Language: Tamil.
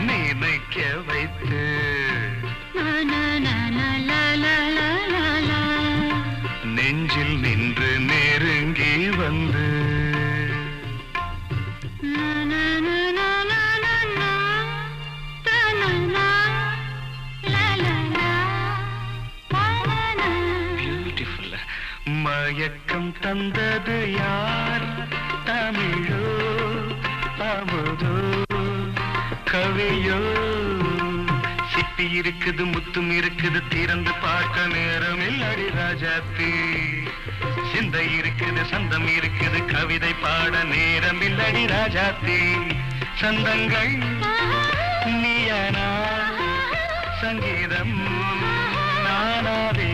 நினைக்க வைத்து நெஞ்சில் நின்று நெருங்கி வந்து பியூட்டிஃபுல். மயக்கம் தந்தது யார்? தமிழோ அமுதோ கவியோ? சிப்பி இருக்குது, முத்தும் இருக்குது, திறந்து பார்க்க நேரம் இல்லடி ராஜாத்தி. சிந்தை இருக்குது, சந்தம் இருக்குது, கவிதை பாட நேரம் இல்லடி ராஜாத்தி. சந்தங்கள் நீயனா, சங்கீதம் நானாவே.